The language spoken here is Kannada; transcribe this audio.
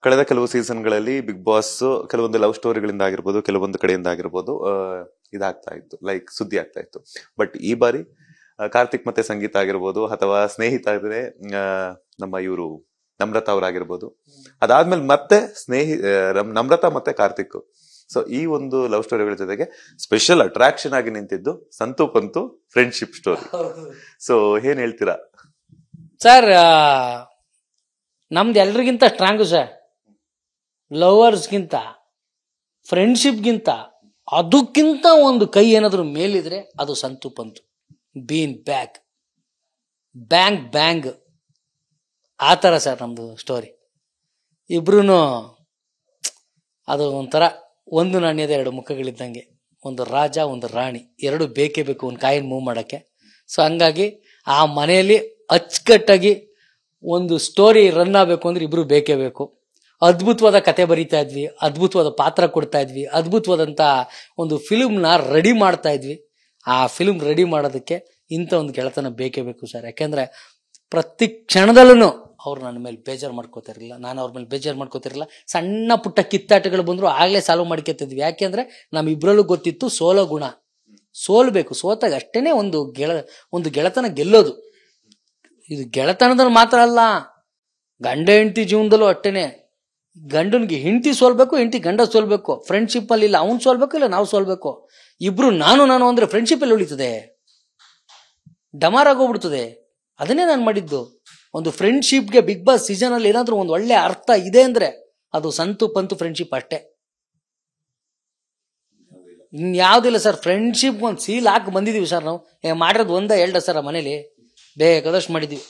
ಕಳೆದ ಕೆಲವು ಸೀಸನ್ಗಳಲ್ಲಿ ಬಿಗ್ ಬಾಸ್ ಕೆಲವೊಂದು ಲವ್ ಸ್ಟೋರಿಗಳಿಂದ ಆಗಿರ್ಬೋದು, ಕೆಲವೊಂದು ಕಡೆಯಿಂದ ಆಗಿರ್ಬೋದು ಇದಾಗ್ತಾ ಇತ್ತು, ಲೈಕ್ ಸುದ್ದಿ ಆಗ್ತಾ ಇತ್ತು. ಬಟ್ ಈ ಬಾರಿ ಕಾರ್ತಿಕ್ ಮತ್ತೆ ಸಂಗೀತ ಆಗಿರ್ಬೋದು, ಅಥವಾ ಸ್ನೇಹಿತ ಆಗಿದ್ರೆ ನಮ್ಮ ಇವರು ನಮ್ರತಾ ಅವರಾಗಿರ್ಬೋದು, ಅದಾದ್ಮೇಲೆ ಮತ್ತೆ ನಮ್ರತಾ ಮತ್ತೆ ಕಾರ್ತಿಕ್. ಸೊ ಈ ಒಂದು ಲವ್ ಸ್ಟೋರಿಗಳ ಜೊತೆಗೆ ಸ್ಪೆಷಲ್ ಅಟ್ರಾಕ್ಷನ್ ಆಗಿ ನಿಂತಿದ್ದು Santu Pantu friendship story. So ಏನ್ ಹೇಳ್ತೀರಾ ಸರ್? ನಮ್ದು ಎಲ್ರಿಗಿಂತ ಸ್ಟ್ರಾಂಗು ಸರ್. ಲವರ್ಸ್ಗಿಂತ, ಫ್ರೆಂಡ್ಶಿಪ್ಗಿಂತ, ಅದಕ್ಕಿಂತ ಒಂದು ಕೈ ಏನಾದ್ರು ಮೇಲಿದ್ರೆ ಅದು Santu Pantu. Bean bag bang bang ಆ ಥರ ಸರ್ ನಮ್ದು ಸ್ಟೋರಿ. ಇಬ್ರು ಅದು ಒಂಥರ ಒಂದು ನಾಣ್ಯದ ಎರಡು ಮುಖಗಳಿದ್ದಂಗೆ, ಒಂದು ರಾಜ ಒಂದು ರಾಣಿ, ಎರಡು ಬೇಕೇ ಬೇಕು ಒಂದು ಕಾಯಿನ ಮೂವ್ ಮಾಡೋಕ್ಕೆ. ಸೊ ಹಂಗಾಗಿ ಆ ಮನೆಯಲ್ಲಿ ಅಚ್ಚುಕಟ್ಟಾಗಿ ಒಂದು ಸ್ಟೋರಿ ರನ್ ಆಗಬೇಕು ಅಂದ್ರೆ ಇಬ್ರು ಬೇಕೇ ಬೇಕು. ಅದ್ಭುತವಾದ ಕತೆ ಬರೀತಾ ಇದ್ವಿ, ಅದ್ಭುತವಾದ ಪಾತ್ರ ಕೊಡ್ತಾ ಇದ್ವಿ, ಅದ್ಭುತವಾದಂಥ ಒಂದು ಫಿಲ್ಮ್ನ ರೆಡಿ ಮಾಡ್ತಾ ಇದ್ವಿ. ಆ ಫಿಲ್ಮ್ ರೆಡಿ ಮಾಡೋದಕ್ಕೆ ಇಂಥ ಒಂದು ಗೆಳೆತನ ಬೇಕೇ ಬೇಕು ಸರ್. ಯಾಕೆಂದ್ರೆ ಪ್ರತಿ ಕ್ಷಣದಲ್ಲೂ ಅವ್ರು ನನ್ನ ಮೇಲೆ ಬೇಜಾರು ಮಾಡ್ಕೋತಿರಲಿಲ್ಲ, ನಾನು ಅವ್ರ ಮೇಲೆ ಬೇಜಾರು ಮಾಡ್ಕೋತಿರಲಿಲ್ಲ. ಸಣ್ಣ ಪುಟ್ಟ ಕಿತ್ತಾಟಗಳು ಬಂದ್ರು ಆಗ್ಲೇ ಸಾಲ್ವ್ ಮಾಡ್ಕೊತಿದ್ವಿ. ಯಾಕೆಂದ್ರೆ ನಮ್ಮಿಬ್ರಲ್ಲೂ ಗೊತ್ತಿತ್ತು ಸೋಲೋ ಗುಣ, ಸೋಲ್ಬೇಕು, ಸೋತಾಗ ಅಷ್ಟೇನೆ ಒಂದು ಗೆಳೆತನ ಗೆಲ್ಲೋದು. ಇದು ಗೆಳೆತನದಲ್ಲಿ ಮಾತ್ರ ಅಲ್ಲ, ಗಂಡ ಹೆಂಡತಿ ಜೀವನದಲ್ಲೂ ಅಷ್ಟೇನೆ. ಗಂಡನ್ಗೆ ಹೆಂಡತಿ ಸೋಲ್ಬೇಕು, ಹೆಂಡತಿ ಗಂಡ ಸೋಲ್ಬೇಕು. ಫ್ರೆಂಡ್ಶಿಪ್ ಅಲ್ಲಿ ಇಲ್ಲ ಅವ್ನು ಸೋಲ್ಬೇಕು, ಇಲ್ಲ ನಾವು ಸೋಲ್ಬೇಕು. ಇಬ್ರು ನಾನು ಅಂದ್ರೆ ಫ್ರೆಂಡ್ಶಿಪ್ ಅಲ್ಲಿ ಉಳಿತದೆ, ಡಮಾರಾಗೋಗ್ಬಿಡ್ತದೆ. ಅದನ್ನೇ ನಾನು ಮಾಡಿದ್ದು. ಒಂದು ಫ್ರೆಂಡ್ಶಿಪ್ಗೆ ಬಿಗ್ ಬಾಸ್ ಸೀಸನ್ ಅಲ್ಲಿ ಏನಾದ್ರೂ ಒಂದು ಒಳ್ಳೆ ಅರ್ಥ ಇದೆ ಅಂದ್ರೆ ಅದು ಸಂತು ಪಂತು ಫ್ರೆಂಡ್ಶಿಪ್ ಅಷ್ಟೇ, ಇನ್ಯಾವುದಿಲ್ಲ ಸರ್. ಫ್ರೆಂಡ್ಶಿಪ್ ಒಂದು ಸೀಲ್ ಹಾಕಿ ಬಂದಿದೀವಿ ಸರ್ ನಾವು. ಮಾಡಿರೋದು ಒಂದ ಎರಡ ಸರ್, ಮನೇಲಿ ಬೇಕಾದಷ್ಟು ಮಾಡಿದೀವಿ.